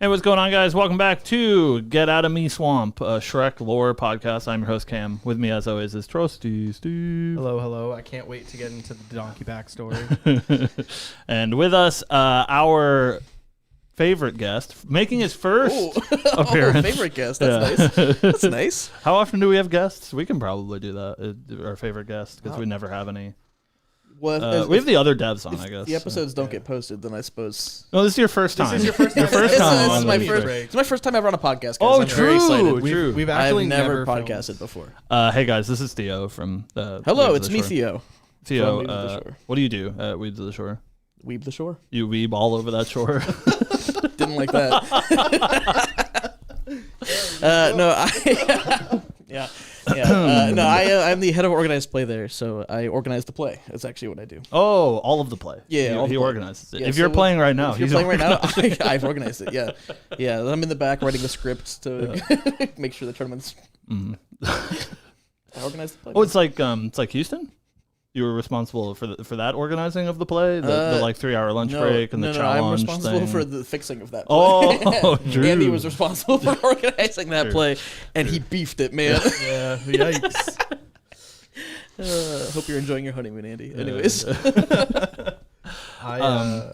Hey, what's going on, guys? Welcome back to Get Out of Me Swamp, a Shrek lore podcast. I'm your host, Cam. With me, as always, is Trusty Steve. Hello. I can't wait to get into the donkey backstory. And with us, our favorite guest, making his first appearance. Favorite guest. That's nice. That's nice. How often do we have guests? We can probably do that. Our favorite guest, because we never have any. Well, we have the other devs on, I guess. The episodes don't get posted, then I suppose. No, this is your first time. This is your first time. This is my first time ever on a podcast. Guys. Oh, I'm true. very excited. True. We've actually I've never filmed. podcasted before. Hey, guys, this is Theo from Hello, Weebs it's of the me, Shore. Theo. Theo, Weebs of the Shore. what do you do at Weebs of the Shore? Weeb the Shore. You weeb all over that shore. Didn't like that. I'm the head of organized play there, so I organize the play. That's actually what I do. Oh, all of the play. Yeah, he organizes it. Yeah, if you're playing right now, I've organized it. Yeah. I'm in the back writing the scripts to make sure the tournaments. I organize the play. Oh, it's like Houston. You were responsible for that organizing of the play, the like 3-hour lunch break and the challenge. I'm responsible thing. for the fixing of that play. Oh, true. Andy was responsible for organizing that play, and he beefed it, man. Yeah, yikes. Hope you're enjoying your honeymoon, Andy. Anyways. I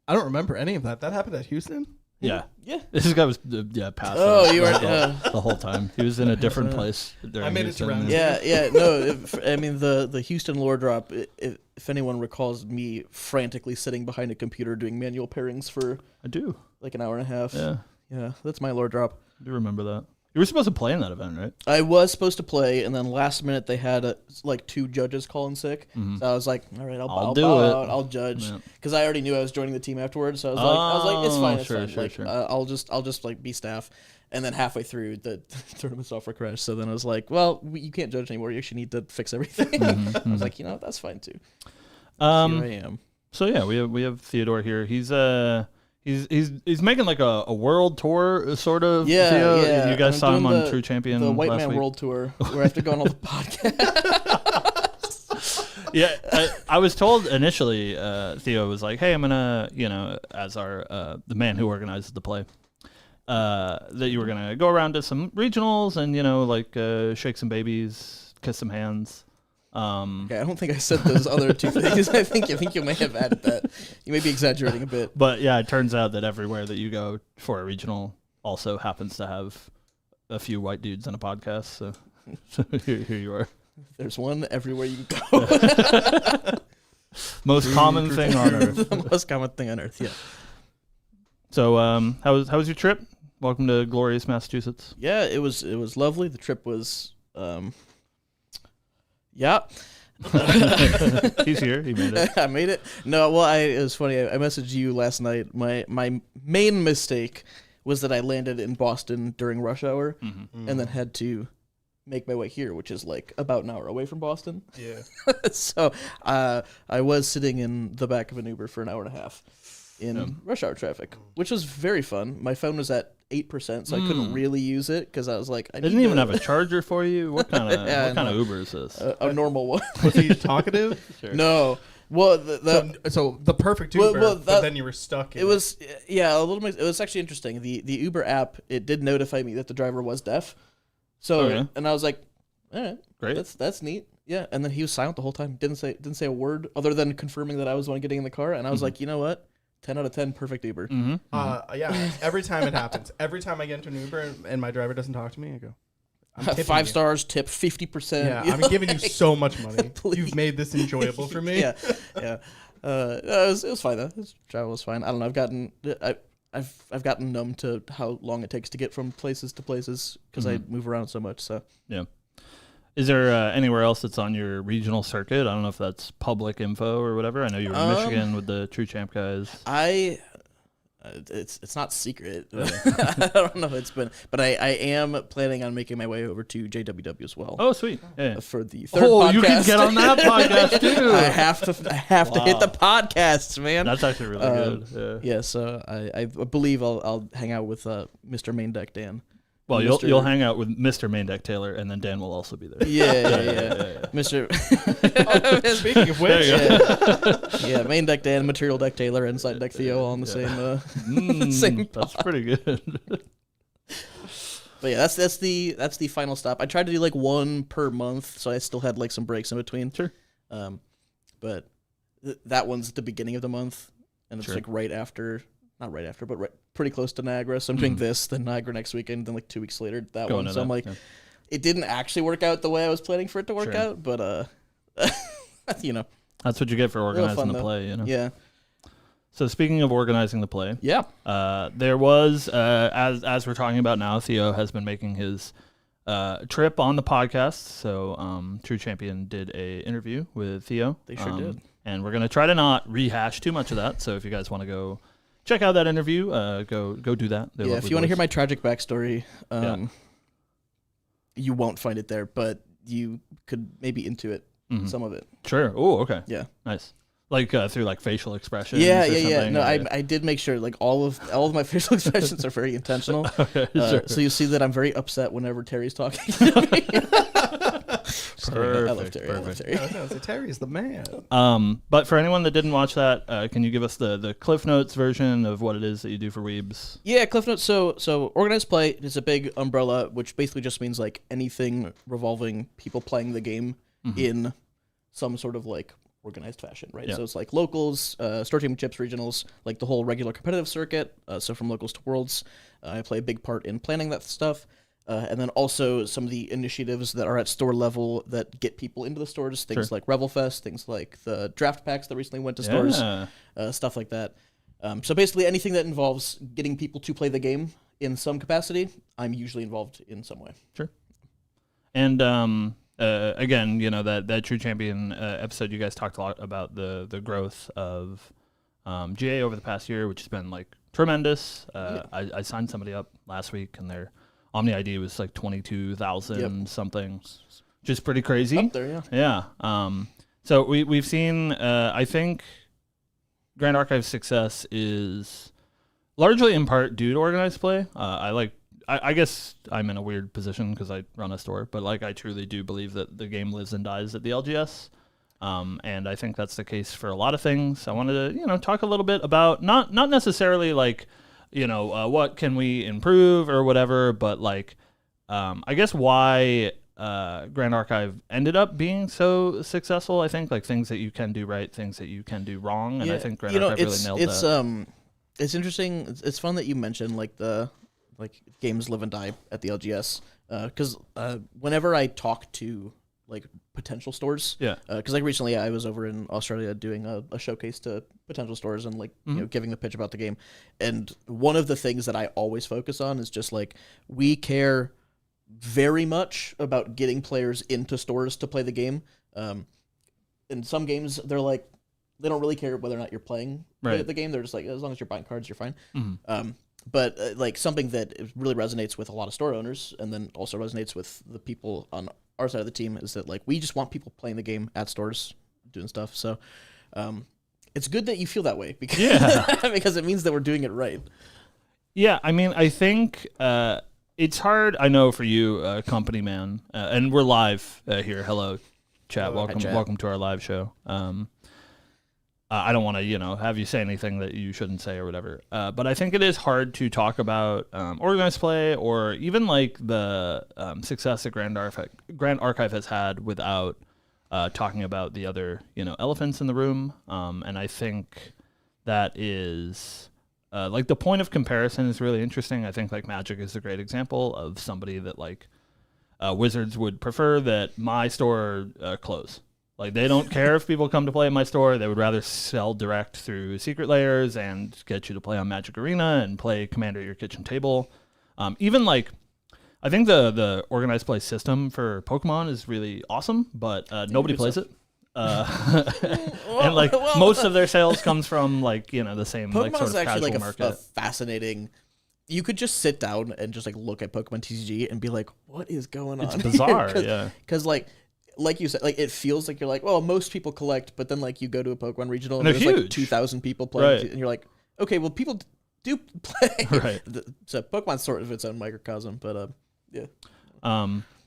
don't remember any of that. That happened at Houston? Yeah. This guy was passed. Oh, you were the whole time. He was in a different place. I made it to round. Yeah. No, the Houston lore drop. If anyone recalls me frantically sitting behind a computer doing manual pairings for I do like an hour and a half. Yeah, that's my lore drop. I do remember that. You were supposed to play in that event, right? I was supposed to play, and then last minute they had like 2 judges calling sick. So I was like, all right, I'll do bow it. out, I'll judge, because I already knew I was joining the team afterwards. So I was like, it's fine, Sure. I'll just like be staff. And then halfway through, the tournament software crashed. So then I was like, well, you can't judge anymore. You actually need to fix everything. I was like, that's fine too. Here I am. So yeah, we have Theodore here. He's making like a world tour sort of. Yeah. You guys saw him on True Champion. The White last Man week. World Tour, where I have to go on all the podcasts. Yeah, I was told initially, Theo was like, "Hey, I'm gonna, as our the man who organizes the play, that you were gonna go around to some regionals and like shake some babies, kiss some hands." Okay, I don't think I said those other 2 things. I think you may have added that. You may be exaggerating a bit. But yeah, it turns out that everywhere that you go for a regional also happens to have a few white dudes on a podcast. So here you are. There's one everywhere you go. Most common thing on earth. The most common thing on earth. Yeah. So how was your trip? Welcome to glorious Massachusetts. Yeah, it was lovely. The trip was. Yeah. He's here. He made it. I made it. No, well, it was funny. I messaged you last night. My main mistake was that I landed in Boston during rush hour and then had to make my way here, which is like about an hour away from Boston. Yeah. So I was sitting in the back of an Uber for an hour and a half in rush hour traffic, which was very fun. My phone was at 8%, so I couldn't really use it because I was like, I didn't even have a charger for you. What kind of Uber is this? A normal one. Was he talkative? Sure. No. Well, so the perfect Uber, but then you were stuck. It was a little. It was actually interesting. The Uber app, it did notify me that the driver was deaf. So and I was like, all right, great. That's neat. Yeah. And then he was silent the whole time. Didn't say a word other than confirming that I was the one getting in the car. And I was like, you know what? 10 out of 10, perfect Uber. Yeah. Every time it happens, every time I get into an Uber and my driver doesn't talk to me, I go, I'm tipping 5 you. stars, tip 50%. Yeah, I'm giving you so much money. You've made this enjoyable for me. Yeah. It was fine though. Travel was fine. I don't know. I've gotten numb to how long it takes to get from places to places because I move around so much. So yeah. Is there anywhere else that's on your regional circuit? I don't know if that's public info or whatever. I know you were in Michigan with the True Champ guys. It's not secret. I don't know if it's been, but I am planning on making my way over to JWW as well. Oh, sweet! Yeah. For the third podcast. You can get on that podcast too. I have to hit the podcasts, man. That's actually really good. Yeah. So I believe I'll hang out with Mr. Main Deck Dan Well, Mr. you'll hang out with Mr. Main Deck Taylor, and then Dan will also be there. Yeah. Mr. Speaking of which, yeah, Main Deck Dan, Material Deck Taylor, and Side Deck Theo all on the same That's pretty good. But yeah, that's the final stop. I tried to do like one per month, so I still had like some breaks in between. Sure. But that one's at the beginning of the month, and it's Sure. like not right after, but pretty close to Niagara. So I'm doing this, then Niagara next weekend, then like 2 weeks later that Going one. to So I'm that, like, yeah. it didn't actually work out the way I was planning for it to work Sure. out, but you know, That's what you get for organizing fun, the though. play, you know? yeah, So speaking of organizing the play, yeah. there was, as we're talking about now, Theo has been making his trip on the podcast. So True Champion did a interview with Theo. They sure did. And we're going to try to not rehash too much of that. So if you guys want to go check out that interview, go do that. They're Yeah, lovely if you want to boys. hear my tragic backstory, you won't find it there, but you could maybe intuit some of it. Sure. Oh, okay. Yeah. Nice. Like through like facial expressions. Yeah. or something, No, or- I did make sure like all of my facial expressions are very intentional. Sure. So you see that I'm very upset whenever Terry's talking to me. Just kidding. I love Terry. I love Terry. I was gonna say, Terry's the man. But for anyone that didn't watch that, can you give us the Cliff Notes version of what it is that you do for Weebs? Yeah, Cliff Notes. So organized play is a big umbrella, which basically just means like anything revolving people playing the game in some sort of like organized fashion, right? Yeah. So it's like locals, store championships, regionals, like the whole regular competitive circuit. So from locals to worlds, I play a big part in planning that stuff. And then also some of the initiatives that are at store level that get people into the stores, things like Revelfest, things like the draft packs that recently went to stores, stuff like that. So basically anything that involves getting people to play the game in some capacity, I'm usually involved in some way. Sure. And again, you know, that True Champion episode, you guys talked a lot about the growth of GA over the past year, which has been like tremendous. I signed somebody up last week, and their Omni ID was like 22,000 something, which is pretty crazy. Up there, Yeah. So we've seen, I think, Grand Archive's success is largely in part due to organized play. I guess I'm in a weird position because I run a store, but like I truly do believe that the game lives and dies at the LGS. And I think that's the case for a lot of things. I wanted to, talk a little bit about not necessarily like, what can we improve or whatever, but like, I guess why Grand Archive ended up being so successful. I think like things that you can do right, things that you can do wrong, and I think Grand Archive really nailed that. It's interesting. It's fun that you mentioned like games live and die at the LGS because whenever I talk to like potential stores, because like recently I was over in Australia doing a showcase to potential stores and like giving the pitch about the game, and one of the things that I always focus on is just like we care very much about getting players into stores to play the game. In some games they're like they don't really care whether or not you're playing the game. They're just like, as long as you're buying cards, you're fine. But like something that really resonates with a lot of store owners and then also resonates with the people on our side of the team is that like we just want people playing the game at stores doing stuff. So it's good that you feel that way because because it means that we're doing it right. Yeah, I mean, I think it's hard, I know, for you, company man, and we're live here. Hello, chat. Welcome to our live show. I don't want to, have you say anything that you shouldn't say or whatever. But I think it is hard to talk about organized play or even like the success that Grand Archive has had without talking about the other, elephants in the room. And I think that is like the point of comparison is really interesting. I think like Magic is a great example of somebody that like Wizards would prefer that my store close. Like, they don't care if people come to play at my store. They would rather sell direct through secret layers and get you to play on Magic Arena and play Commander at your kitchen table. Even, like, I think the organized play system for Pokemon is really awesome, but nobody plays it. And, like, most of their sales comes from, like, the same, Pokemon's like, sort of actually casual like market. a fascinating... You could just sit down and just, like, look at Pokemon TCG and be like, what is going on? It's bizarre, yeah. Because, like you said, like it feels like you're like, well, most people collect, but then like you go to a Pokemon regional and They're there's huge. like 2,000 people playing, Right. and you're like, okay, well, people do play. Right. So Pokemon's sort of its own microcosm, but yeah.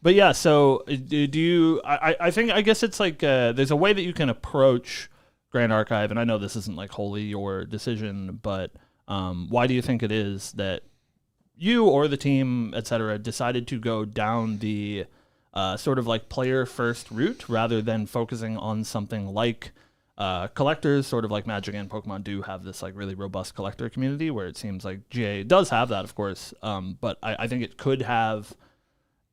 But yeah, so do you? I guess it's like there's a way that you can approach Grand Archive, and I know this isn't like wholly your decision, but why do you think it is that you or the team, etc., decided to go down the sort of like player first route rather than focusing on something like collectors, sort of like Magic and Pokemon do have this like really robust collector community where it seems like GA does have that, of course, but I think it could have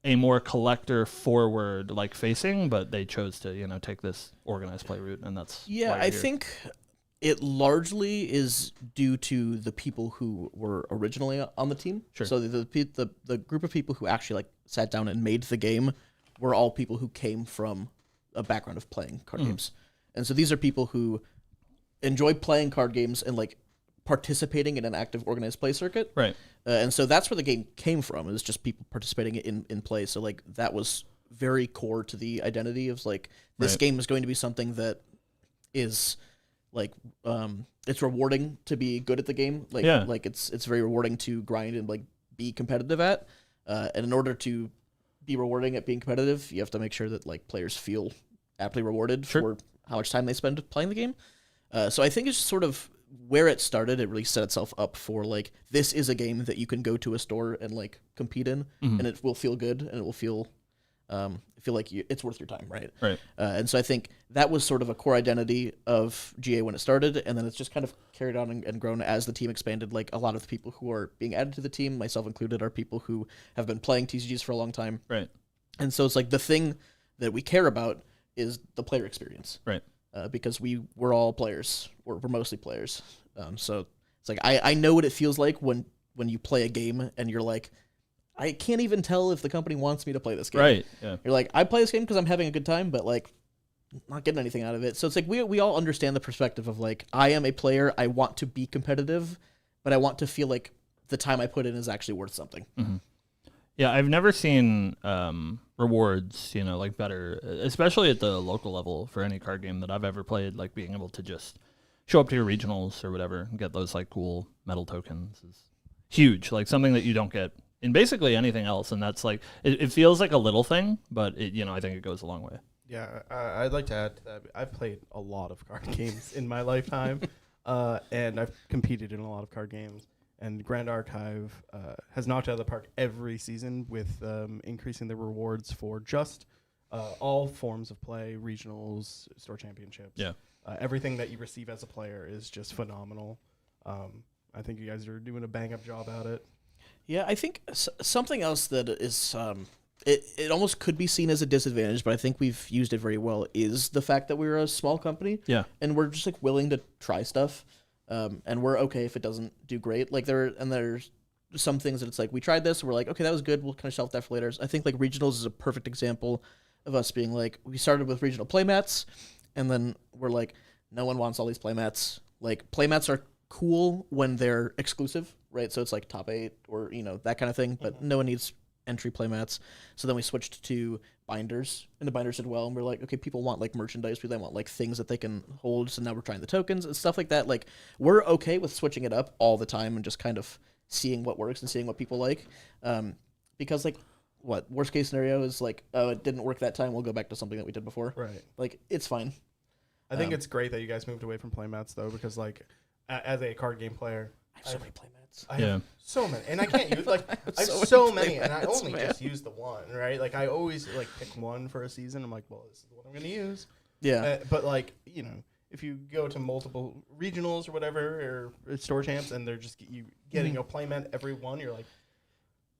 a more collector forward like facing, but they chose to take this organized play route, and that's I think it largely is due to the people who were originally on the team. Sure. So the group of people who actually like sat down and made the game were all people who came from a background of playing card games, and so these are people who enjoy playing card games and like participating in an active organized play circuit. Right. And so that's where the game came from. It was just people participating in play. So like that was very core to the identity of like this game is going to be something that is like it's rewarding to be good at the game. Like like it's very rewarding to grind and like be competitive at. And in order to be rewarding at being competitive, you have to make sure that like players feel aptly rewarded for how much time they spend playing the game. So I think it's just sort of where it started. It really set itself up for like this is a game that you can go to a store and like compete in, and it will feel good and it will feel like it's worth your time, right? Right. And so I think that was sort of a core identity of GA when it started, and then it's just kind of carried on and grown as the team expanded. Like a lot of the people who are being added to the team, myself included, are people who have been playing TCGs for a long time. Right. And so it's like the thing that we care about is the player experience. Right. Because we're all players. We're mostly players. So it's like I know what it feels like when you play a game and you're like, I can't even tell if the company wants me to play this game. Right. Yeah. You're like, I play this game because I'm having a good time, but like not getting anything out of it. So it's like we all understand the perspective of like, I am a player, I want to be competitive, but I want to feel like the time I put in is actually worth something. Mm-hmm. Yeah, I've never seen rewards, like better, especially at the local level for any card game that I've ever played, like being able to just show up to your regionals or whatever and get those like cool metal tokens is huge, like something that you don't get in basically anything else. And that's like, it feels like a little thing, but I think it goes a long way. Yeah, I'd like to add to that. I've played a lot of card games in my lifetime, and I've competed in a lot of card games. And Grand Archive has knocked out of the park every season with increasing the rewards for just all forms of play, regionals, store championships. Yeah. Everything that you receive as a player is just phenomenal. I think you guys are doing a bang-up job at it. Yeah, I think something else that is it almost could be seen as a disadvantage, but I think we've used it very well, is the fact that we're a small company. Yeah. And we're just like willing to try stuff. And we're okay if it doesn't do great. Like there's some things that it's like we tried this, and we're like, okay, that was good. We'll kind of shelf that for later. I think like regionals is a perfect example of us being like, we started with regional playmats, and then we're like, no one wants all these playmats. Like playmats are cool when they're exclusive, right? So it's like top 8 or that kind of thing. But no one needs entry playmats. So then we switched to binders, and the binders did well, and we're like, okay, people want like merchandise, they want like things that they can hold, so now we're trying the tokens and stuff like that. Like we're okay with switching it up all the time and just kind of seeing what works and seeing what people like, because like what worst case scenario is like, oh, it didn't work that time, we'll go back to something that we did before. Right. Like it's fine. I think it's great that you guys moved away from playmats though, because like as a card game player, I have so many playmats. I have so many, and I can't use like I have so many, and I only just use the one, right? Like I always like pick one for a season. I'm like, well, this is the one I'm gonna use. Yeah. But like if you go to multiple regionals or whatever or store champs, and they're just getting a playmat every one, you're like,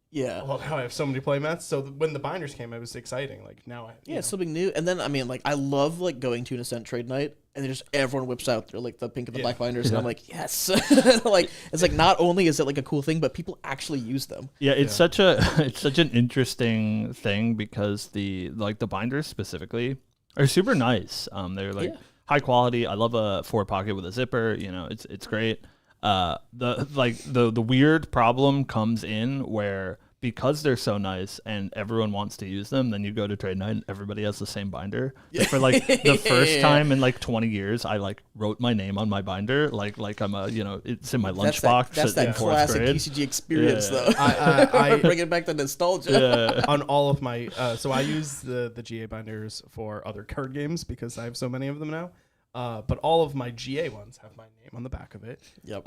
yeah. Well, now I have so many playmats. So when the binders came, it was exciting. Like now, it's something new. And then I mean, like I love like going to an Ascent trade night, and then just everyone whips out their like the pink and the black binders, and I'm like, yes. Like it's like not only is it like a cool thing, but people actually use them. Yeah, it's such an interesting thing because the binders specifically are super nice. They're like high quality. I love a 4-pocket with a zipper. It's great. The weird problem comes in where because they're so nice and everyone wants to use them, then you go to trade night and everybody has the same binder. Like, for like the first time in like 20 years, I like wrote my name on my binder, like I'm a, it's in my lunchbox. That's that classic TCG experience, though. I bringing back the nostalgia. On all of my, so I use the GA binders for other card games because I have so many of them now. But all of my GA ones have my name on the back of it. Yep.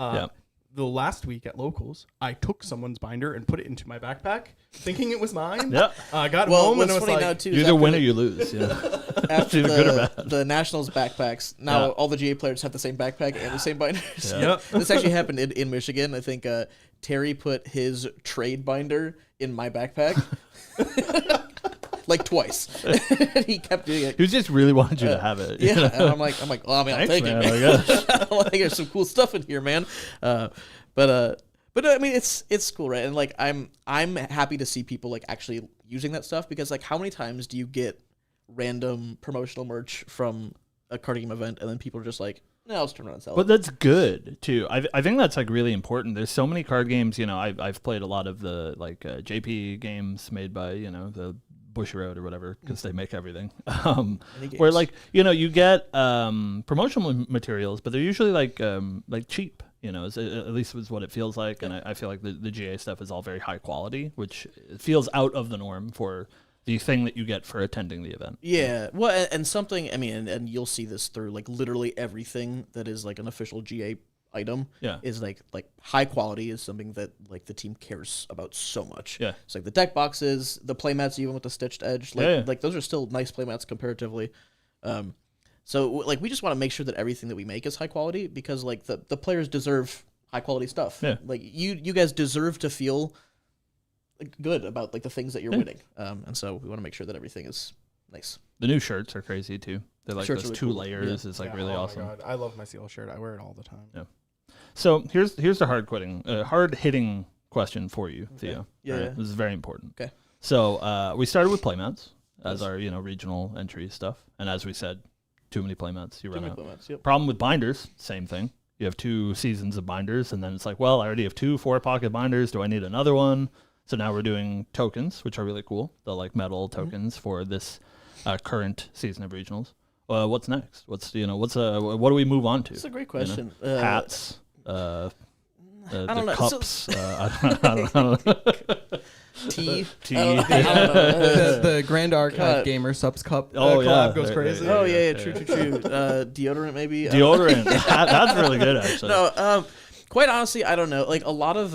The last week at locals, I took someone's binder and put it into my backpack, thinking it was mine. Yeah. I got home and it was like, now too, you either win or you lose. Yeah. After Either good or bad. the Nationals backpacks, now all the GA players have the same backpack and the same binders. Yeah. Yep. This actually happened in Michigan. I think Terry put his trade binder in my backpack. Like twice. He kept doing it. He just really wanted you to have it. Yeah, and I'm like, oh man, I'll take man, it. I guess. Like, there's some cool stuff in here, man. But I mean, it's cool, right? And like, I'm happy to see people like actually using that stuff, because like, how many times do you get random promotional merch from a card game event, and then people are just like, no, I'll just turn around and sell But it. that's good too. I think that's like really important. There's so many card games. I've played a lot of the like JP games made by the Bushiroad or whatever, because they make everything. Where like you get promotional materials, but they're usually like cheap. At least is what it feels like. And I feel like the GA stuff is all very high quality, which feels out of the norm for the thing that you get for attending the event. Yeah, well, and something, I mean, and you'll see this through like literally everything that is like an official GA item. Yeah. Is like high quality is something that like the team cares about so much. Yeah. It's like the deck boxes, the playmats, even with the stitched edge, like like those are still nice playmats comparatively. So like we just want to make sure that everything that we make is high quality, because like the players deserve high quality stuff. Yeah. Like you guys deserve to feel good about like the things that you're winning. And so we want to make sure that everything is nice. The new shirts are crazy too. They're like Shirts those are 2 really cool. layers. It's like really awesome. My God. I love my seal shirt. I wear it all the time. Yeah. So here's the hard hitting question for you, Theo. Yeah, Right? yeah. This is very important. Okay. So we started with playmats as our regional entry stuff, and as we said, too many playmats, you run out. Yep. Problem with binders, same thing. You have 2 seasons of binders, and then it's like, well, I already have 2 4-pocket binders. Do I need another one? So now we're doing tokens, which are really cool. The like metal tokens for this current season of regionals. What's next? What do we move on to? That's a great question. Hats. I don't know. Cups. I don't know. Tea. The Grand Archive Gamer Subs Cup collab goes crazy. Oh yeah, true. Deodorant maybe. Deodorant. That's really good actually. No, quite honestly, I don't know. Like a lot of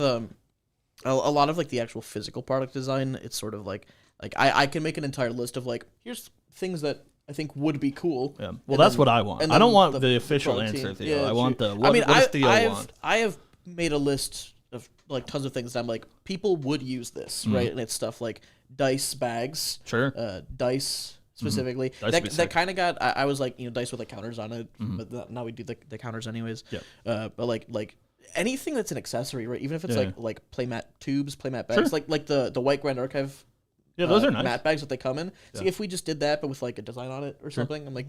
like the actual physical product design, it's sort of like I can make an entire list of like, here's things that I think would be cool. Yeah. Well, that's what I want. I don't want the official protein. answer, Theo. Yeah, I want true. the what does Theo want? I have made a list of like tons of things that I'm like, people would use this, right? And it's stuff like dice bags, Sure. Dice specifically. Dice would be That sick. kind of got. I was like, dice with like counters on it, but now we do the counters anyways. Yeah. But like anything that's an accessory, right? Even if it's Yeah. like playmat tubes, playmat bags, Sure. like the white Grand Archive. Yeah, those are nice. Mat bags that they come in. Yeah. See, if we just did that, but with like a design on it or something, I'm like,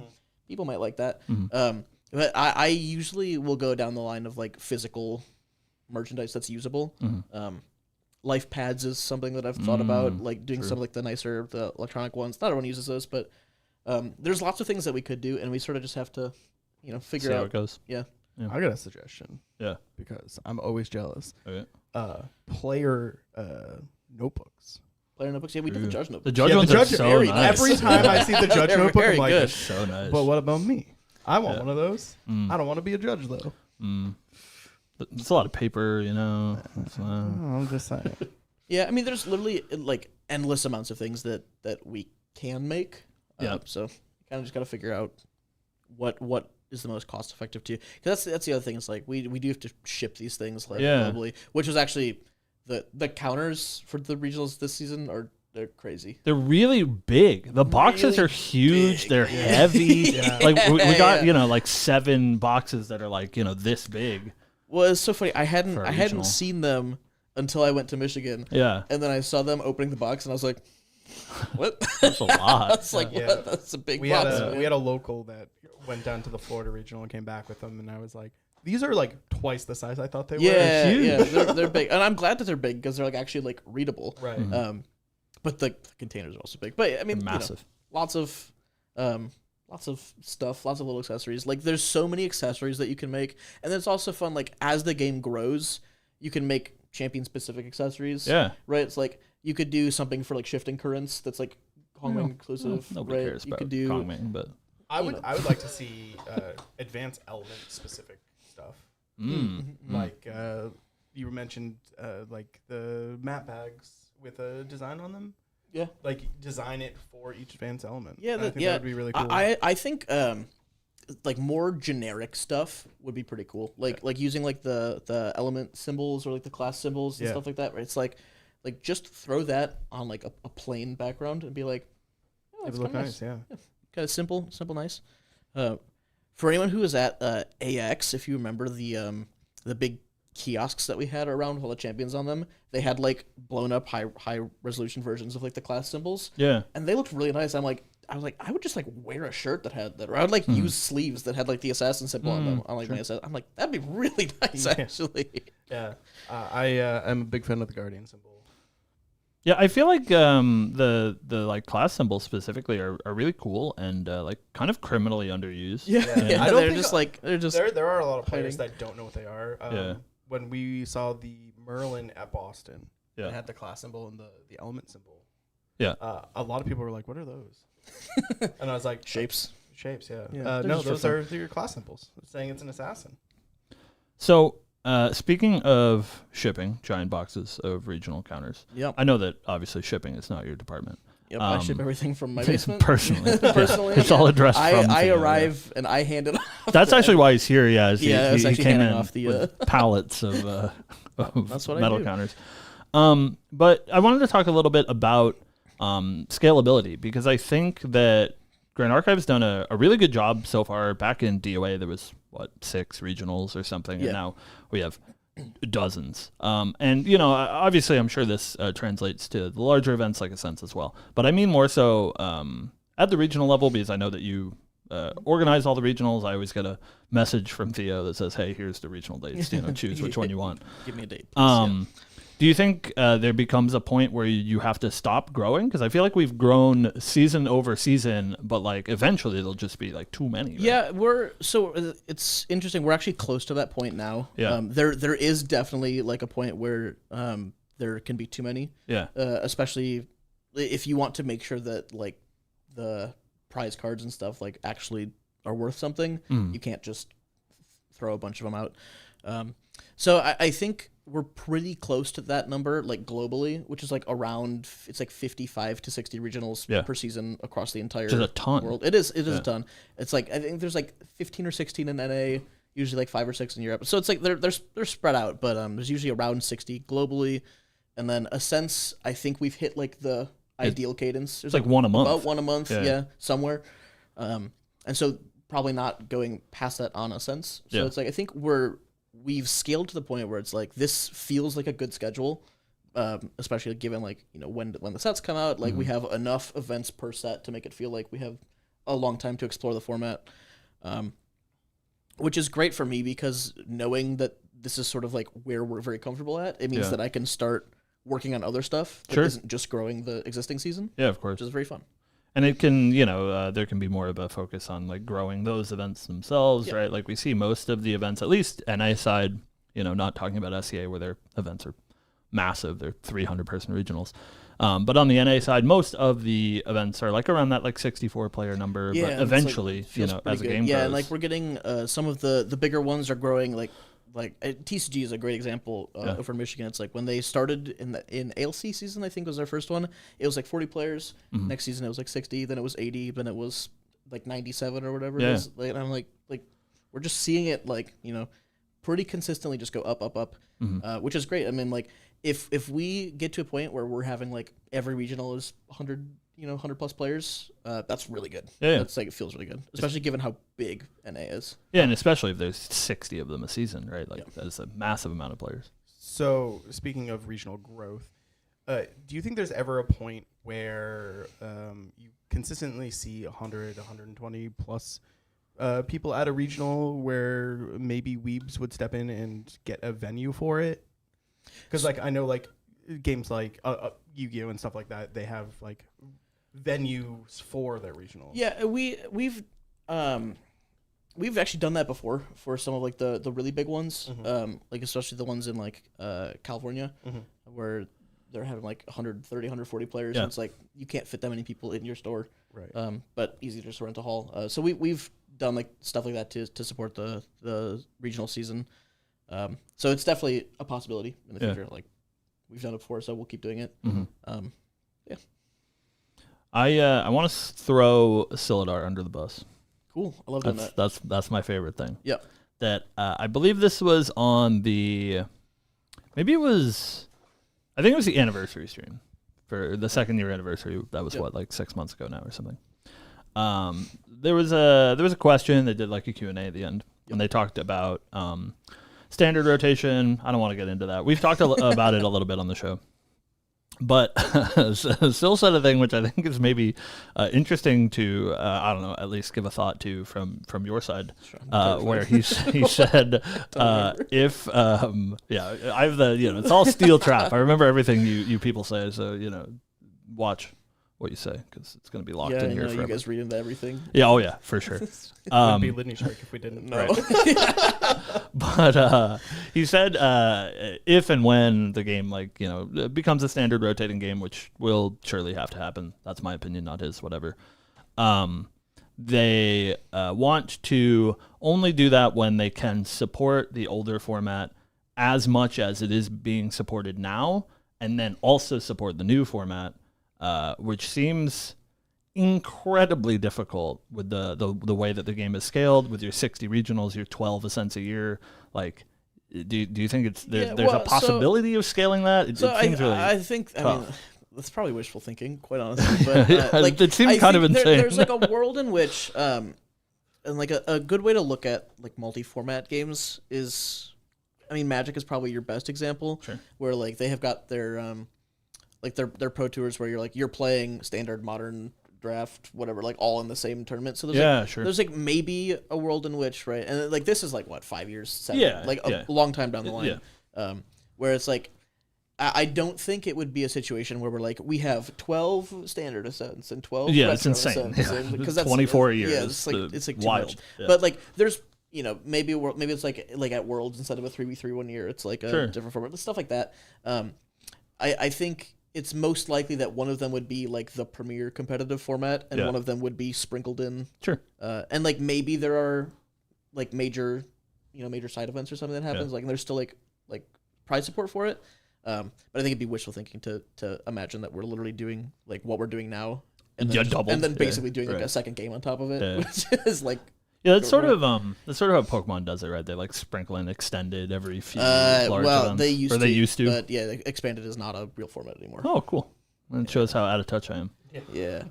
people might like that. Mhm. But I usually will go down the line of like physical merchandise that's usable. Life pads is something that I've thought about, like doing some of like the nicer, the electronic ones. Not everyone uses those, but there's lots of things that we could do, and we sort of just have to, figure See out how it goes. Yeah. I got a suggestion. Yeah. Because I'm always jealous. Okay. Player notebooks. Player notebooks. Yeah, we did the judge notebook. The judge ones are so very nice. Every time I see the judge They're notebook, very I'm like, good. So nice. but what about me? I want Yeah. one of those. I don't want to be a judge though. It's a lot of paper, It's, I'm just saying. Yeah, I mean, there's literally like endless amounts of things that we can make. Yeah. So kind of just got to figure out what is the most cost effective to you. Because that's the other thing. Is like we do have to ship these things like globally, which was actually the counters for the regionals this season they're crazy. They're really big. The boxes Really are huge. big. They're heavy. Yeah. Like we got like 7 boxes that are like this big. Well, it's so funny. I hadn't For a regional. seen them until I went to Michigan. Yeah, And then I saw them opening the box, and I was like, "What?" that's a lot. That's like, Yeah. what? That's a big We box. had man. we had a local that went down to the Florida regional and came back with them, and I was like, these are like twice the size I thought they were. Yeah, huge. yeah, they're big, and I'm glad that they're big because they're like actually like readable. Right. But the containers are also big. But I mean, They're massive. Lots of stuff, lots of little accessories. Like there's so many accessories that you can make, and then it's also fun. Like as the game grows, you can make champion specific accessories. Yeah. Right. It's like you could do something for like shifting currents that's like Hongmeng exclusive. Nobody right? cares You about could do Kongming, but I would like to see advanced element specific stuff. Like you mentioned like the map bags with a design on them. Yeah. Like design it for each advanced element. Yeah, I think that would be really cool. I think like more generic stuff would be pretty cool. Like using like the element symbols or like the class symbols and stuff like that. Right? It's like just throw that on like a plain background and be like, oh, it would look nice. Yeah. Kind of simple, nice. For anyone who was at AX, if you remember the big kiosks that we had around with all the champions on them, they had like blown up high resolution versions of like the class symbols. Yeah. And they looked really nice. I was like, I would just like wear a shirt that had that, or I would like use sleeves that had like the assassin symbol on them. On like my assassin. I'm like, that'd be really nice actually. Yeah. I am a big fan of the Guardian symbol. Yeah, I feel like the like class symbols specifically are really cool and like kind of criminally underused. Yeah. I don't they're think just like they're just there are a lot of players that don't know what they are. Yeah. When we saw the Merlin at Boston, Yeah. it had the class symbol and the element symbol. Yeah. A lot of people were like, "What are those?" And I was like, shapes. Shapes, yeah. Yeah, No, just for those fun. are your class symbols. It's saying it's an assassin. So speaking of shipping giant boxes of regional counters, Yep. I know that obviously shipping is not your department. Yep. I ship everything from my basement. Personally. Personally, It's all addressed from I Theo, arrive and I hand it off. That's actually why he's here. Yeah, is Yeah, I was he actually came handing in off the, with pallets of That's what I metal do. counters. But I wanted to talk a little bit about scalability because I think that Grand Archive's done a really good job so far. Back in DOA, there was 6 regionals or something, and now we have dozens. And obviously, I'm sure this translates to the larger events like Ascents as well. But I mean more so at the regional level because I know that you organize all the regionals. I always get a message from Theo that says, "Hey, here's the regional dates. Choose which one you want." Give me a date, please. Do you think there becomes a point where you have to stop growing? Because I feel like we've grown season over season, but like eventually it'll just be like too many. Right? Yeah, it's interesting. We're actually close to that point now. Yeah. There is definitely like a point where there can be too many. Yeah. Especially if you want to make sure that like the prize cards and stuff like actually are worth something. You can't just throw a bunch of them out. So I think we're pretty close to that number, like globally, which is like around, it's like 55 to 60 regionals per season across the entire Which is a ton. world. It is a ton. It's like, I think there's like 15 or 16 in NA, usually like 5 or 6 in Europe. So it's like they're spread out, but there's usually around 60 globally. And then Ascents, I think we've hit like the ideal cadence. There's like one a month. About one a month, yeah somewhere. And so probably not going past that on Ascents. So it's like, I think we've scaled to the point where it's like this feels like a good schedule, especially given like when the sets come out. Like we have enough events per set to make it feel like we have a long time to explore the format, which is great for me because knowing that this is sort of like where we're very comfortable at, it means that I can start working on other stuff that isn't just growing the existing season. Yeah, of course. Which is very fun. And it can, there can be more of a focus on like growing those events themselves, right? Like we see most of the events, at least NA side, not talking about SCA where their events are massive. They're 300-person regionals. But on the NA side, most of the events are like around that like 64 player number. Yeah, but eventually, as the game grows. Yeah, and like we're getting some of the bigger ones are growing like TCG is a great example over in Michigan. It's like when they started in ALC season, I think was their first one. It was like 40 players. Next season it was like 60. Then it was 80. Then it was like 97 or whatever it is. Like, and I'm like we're just seeing it like pretty consistently just go up, which is great. I mean like if we get to a point where we're having like every regional is 100 plus players, that's really good. Yeah. That's like, it feels really good, especially given how big NA is. Yeah, and especially if there's 60 of them a season, right? Like that's a massive amount of players. So speaking of regional growth, do you think there's ever a point where you consistently see 100, 120 plus people at a regional where maybe weebs would step in and get a venue for it? Because like I know like games like Yu-Gi-Oh and stuff like that, they have like venues for their regionals. Yeah, we've actually done that before for some of like the really big ones, like especially the ones in like California, where they're having like 130, 140 players, and it's like you can't fit that many people in your store. Right. But easy to just rent a hall. So we've done like stuff like that to support the regional season. So it's definitely a possibility in the future. Like we've done it before, so we'll keep doing it. Yeah. I want to throw Silidar under the bus. Cool. I love doing that. That's my favorite thing. Yep. That I believe this was on the, maybe it was, I think it was the anniversary stream for the 2nd year anniversary. That was what, like 6 months ago now or something. There was a question. They did like a Q&A at the end, and they talked about standard rotation. I don't want to get into that. We've talked about it a little bit on the show. But Sil said a thing which I think is maybe interesting to I don't know, at least give a thought to from your side, where he said if I have the it's all steel trap. I remember everything you people say, so watch what you say because it's going to be locked in here forever. You guys read into everything. Yeah, oh yeah, for sure. It would be Lineage Break if we didn't. No. Right. But he said if and when the game becomes a standard rotating game, which will surely have to happen. That's my opinion, not his. Whatever. They want to only do that when they can support the older format as much as it is being supported now, and then also support the new format. Which seems incredibly difficult with the way that the game is scaled, with your 60 regionals, your 12 ascents a year. Like, do you think there's a possibility of scaling that? It seems really I think tough. I mean that's probably wishful thinking, quite honestly. But like it seems kind of insane. There's like a world in which and like a good way to look at like multi-format games is, I mean, Magic is probably your best example. Sure. Where like they have got their like their pro tours where you're playing standard, modern, draft, whatever, like all in the same tournament. So there's there's like maybe a world in which, right, and like this is like what, 5 years, 7, a long time down the line. Where it's like I don't think it would be a situation where we're like we have 12 standard ascents and 12 it's insane because that's 24 years. It's like too wild. much. But like there's maybe it's like at Worlds instead of a 3v3 1 year, it's like a different format, stuff like that. I think it's most likely that one of them would be like the premier competitive format, and one of them would be sprinkled in. Sure. And like maybe there are like major side events or something that happens. Like and there's still like prize support for it. But I think it'd be wishful thinking to imagine that we're literally doing like what we're doing now, and then basically doing like a second game on top of it, which is like. Yeah, that's sort of how Pokemon does it, right? They like sprinkle in extended every few large events. They used to, but yeah, expanded is not a real format anymore. Oh, cool. It shows how out of touch I am. Yeah.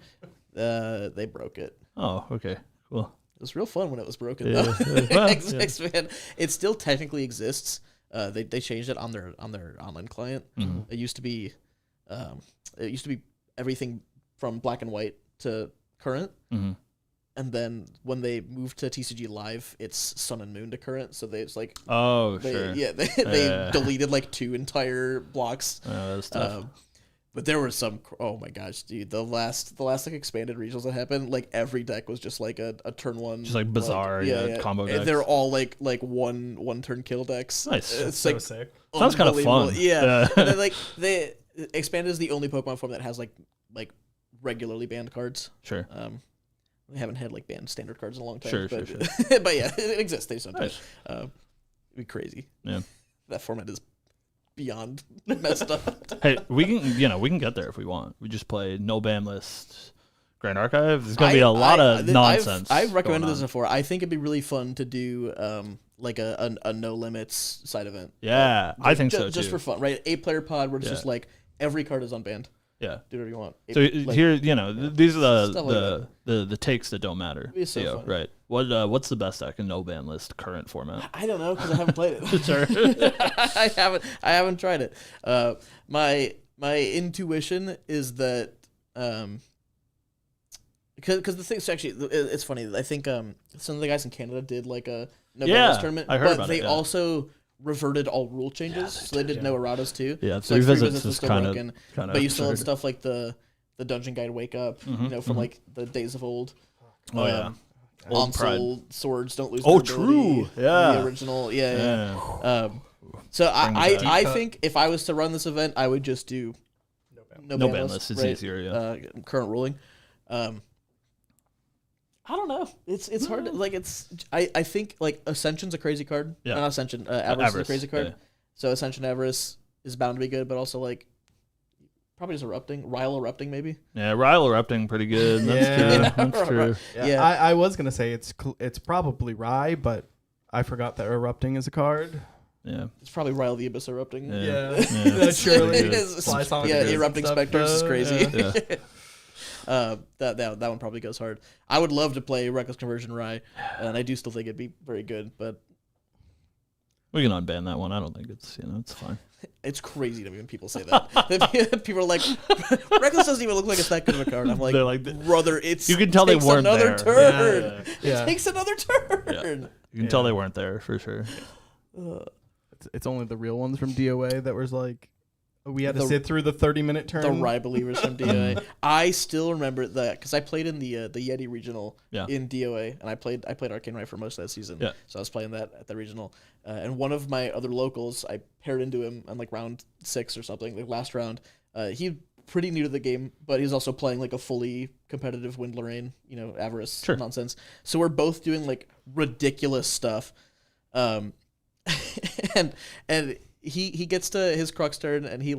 They broke it. Oh, okay, cool. It was real fun when it was broken though. Expand. It still technically exists. They changed it on their online client. Mm-hmm. It used to be everything from black and white to current. Mm-hmm. And then when they moved to TCG Live, it's Sun and Moon to current. So they deleted like 2 entire blocks. Oh, that's tough. But there were some. Oh my gosh, dude! The last like expanded regionals that happened, like every deck was just like a turn one, just like bizarre, combo decks. They're all like one turn kill decks. Nice, it's so like sick. Sounds kind of fun. Yeah, and then, like expanded is the only Pokemon form that has like regularly banned cards. Sure. They haven't had like banned standard cards in a long time. Sure. But yeah, it exists. They sometimes. Nice. It'd be crazy. Yeah. That format is beyond messed up. Hey, we can get there if we want. We just play no ban list, Grand Archive. There's gonna be a lot of nonsense. I've recommended this before. I think it'd be really fun to do like a no limits side event. Yeah, I think so too. Just for fun, right? 8-player pod where it's just like every card is unbanned. Yeah, do whatever you want. So here, these are the takes that don't matter. It's so fun. Right? What's the best deck in no ban list current format? I don't know because I haven't played it. Sure. I haven't tried it. My intuition is that Because the thing's actually, it's funny. I think some of the guys in Canada did like a no Yeah, bonus tournament, I heard but about they it, yeah. also reverted all rule changes, so they did no erratas too. Yeah, so three like, visits was is still kind of broken, but you still had stuff like the dungeon guide wake up, from like the days of old. Oh yeah. Old Pride. swords don't lose. Oh, their ability. true. Yeah. The original. Yeah. Yeah. So Bring it back. I think if I was to run this event, I would just do No banless. It's easier. Yeah. Current ruling. I don't know. It's hard. Like I think like Ascension's a crazy card. Yeah. Not Ascension. Avarice is a Avarice, crazy card. yeah. So Ascension Avarice is bound to be good, but also like probably just erupting. Ryle erupting maybe. Yeah, Ryle erupting pretty good. That's true. That's true. Yeah. I was gonna say it's probably Rye, but I forgot that erupting is a card. Yeah. It's probably Ryle the Abyss erupting. Yeah. That's surely It is. Fly Song Yeah, is erupting stuff, specters is crazy. Yeah. That one probably goes hard. I would love to play Reckless Conversion Rye, and I do still think it'd be very good, but We can unban that one. I don't think it's it's fine. it's crazy to me when people say that. People are like, Reckless doesn't even look like it's that good of a card. I'm like, They're like, brother, it's you can tell they takes weren't another there. turn. Yeah. It takes another turn. You can tell they weren't there for sure. It's only the real ones from DOA that was like, we had to The- sit through the 30-minute turn. The Rye believers from DOA. I still remember that because I played in the Yeti regional in DOA, and I played Arcane Rye for most of that season. Yeah. So I was playing that at the regional, and one of my other locals, I paired into him on like round 6 or something, like last round. He pretty new to the game, but he's also playing like a fully competitive Wind Lorraine, Avarice nonsense. So we're both doing like ridiculous stuff, and he gets to his Crux turn, and he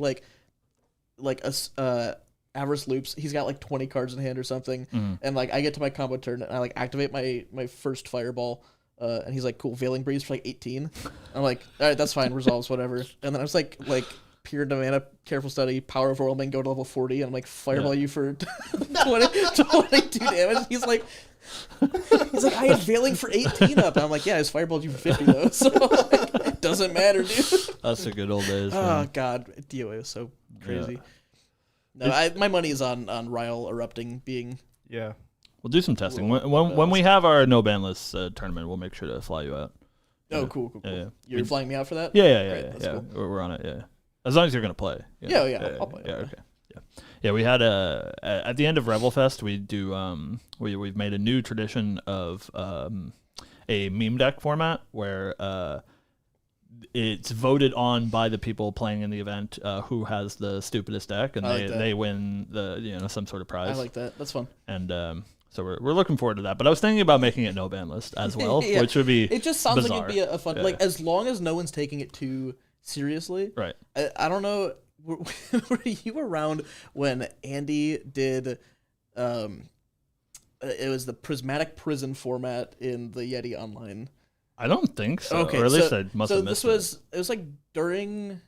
Avarice loops. He's got like 20 cards in hand or something, and like I get to my combo turn, and I like activate my first fireball, and he's like, cool, Veiling Breeze for like 18. I'm like, all right, that's fine, resolves, whatever. And then I was like Pure Mana, Careful Study, Power of Overwhelming, go to level 40, and I'm like, fireball you for 22 damage. He's like, I had Veiling for 18 up. And I'm like, yeah, his fireballed you for 50 though, so like, it doesn't matter, dude. That's the good old days. Oh Man. God, DOA is so crazy. No, my money is on Ryle erupting being. Yeah. We'll do some testing when we have our no ban list tournament. We'll make sure to fly you out. Oh, cool. Yeah. You're flying me out for that? Yeah. Great, that's cool. We're on it. Yeah. As long as you're gonna play. Yeah, I'll play. Yeah. Okay. Yeah, we had at the end of Revelfest, we do we've made a new tradition of a meme deck format where it's voted on by the people playing in the event who has the stupidest deck, and they win the some sort of prize. I like that. That's fun. And so we're looking forward to that. But I was thinking about making it no ban list as well, which would be it just sounds bizarre. like it'd be a fun like as long as no one's taking it too seriously. Right. I don't know. Were you around when Andy did? It was the Prismatic Prison format in the Yeti Online. I don't think so. Okay, or at least I must have missed it was like during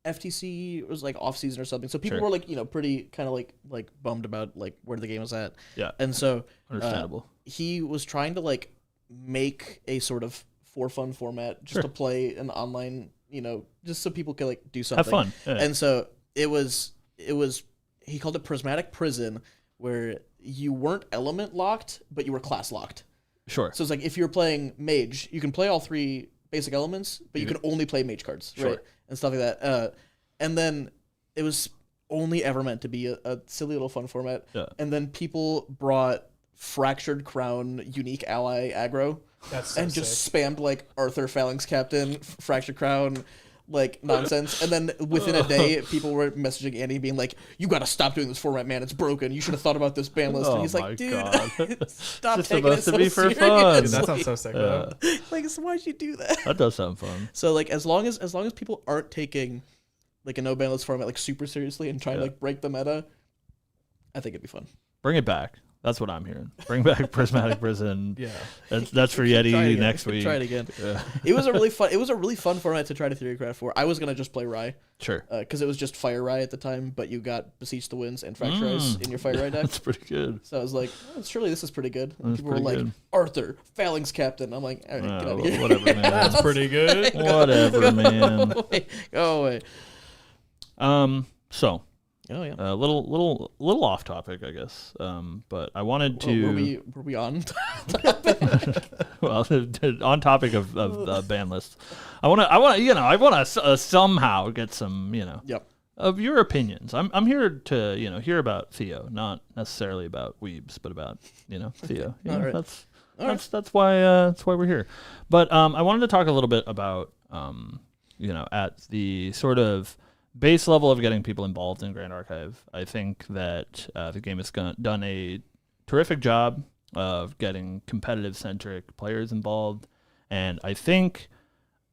FTC. It was like off season or something. So people were like pretty kind of like bummed about like where the game was at. Yeah. And so Understandable. He was trying to like make a sort of for fun format just to play an online. Just so people could like do something. Have fun. Yeah. And so it was he called it Prismatic Prison, where you weren't element locked, but you were class locked. Sure. So it's like if you're playing mage, you can play all 3 basic elements, but you can only play mage cards, right? And stuff like that. And then it was only ever meant to be a silly little fun format. Yeah. And then people brought Fractured Crown unique ally aggro. That's so and just sick. spammed like Arthur Phalanx Captain, Fractured Crown, like nonsense. And then within a day, people were messaging Andy being like, "You got to stop doing this format, man. It's broken. You should have thought about this ban list." And he's like, "Dude, stop It's taking it supposed so to be for seriously." fun. Dude, that sounds so sick though. Like, so why'd you do that? That does sound fun. So like, as long as people aren't taking like a no ban list format like super seriously and trying to like break the meta, I think it'd be fun. Bring it back. That's what I'm hearing. Bring back Prismatic Prison. Yeah. That's for Yeti next week. Try it again. Yeah. It was a really fun format to try to theorycraft for. I was gonna just play Rye. Sure. Because it was just Fire Rye at the time, but you got Beseech the Winds and Fracture Ice in your Fire Rye deck. That's pretty good. So I was like, surely this is pretty good. And That's people were pretty like, good. Arthur, Phalanx Captain. I'm like, all right, get out of here. Whatever, man. That's pretty good. Whatever, man. Go away. So Oh yeah. Little off topic, I guess. But I wanted to. Were we on? Well, on topic of ban lists, I want to somehow get some Yep. of your opinions. I'm here to hear about Theo, not necessarily about weebs, but about Theo. All right. That's why we're here. But I wanted to talk a little bit about at the sort of base level of getting people involved in Grand Archive. I think that the game has done a terrific job of getting competitive-centric players involved, and I think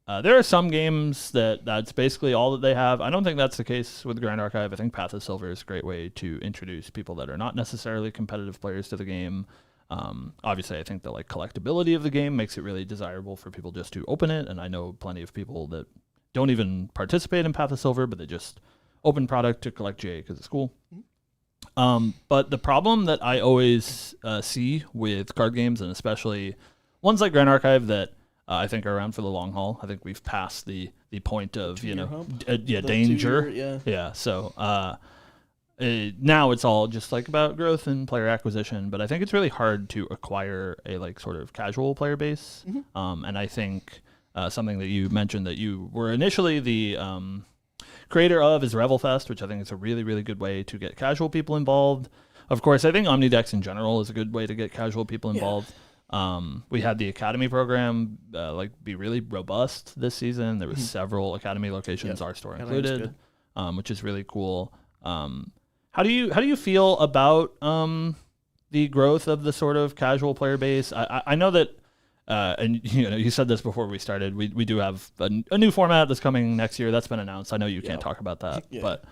there are some games that's basically all that they have. I don't think that's the case with Grand Archive. I think Path of Silver is a great way to introduce people that are not necessarily competitive players to the game. Obviously, I think the collectability of the game makes it really desirable for people just to open it, and I know plenty of people that don't even participate in Path of Silver, but they just open product to collect GA because it's cool. But the problem that I always see with card games, and especially ones like Grand Archive that I think are around for the long haul. I think we've passed the point of danger. Yeah. So now it's all just about growth and player acquisition. But I think it's really hard to acquire a sort of casual player base. Mm-hmm. And I think something that you mentioned that you were initially the creator of is Revelfest, which I think is a really, really good way to get casual people involved. Of course, I think Omnidex in general is a good way to get casual people involved. We had the Academy program be really robust this season. There was several Academy locations, our store included, which is really cool. How do you feel about the growth of the sort of casual player base? I know that, and you said this before we started. We do have a new format that's coming next year. That's been announced. I know you can't talk about that, but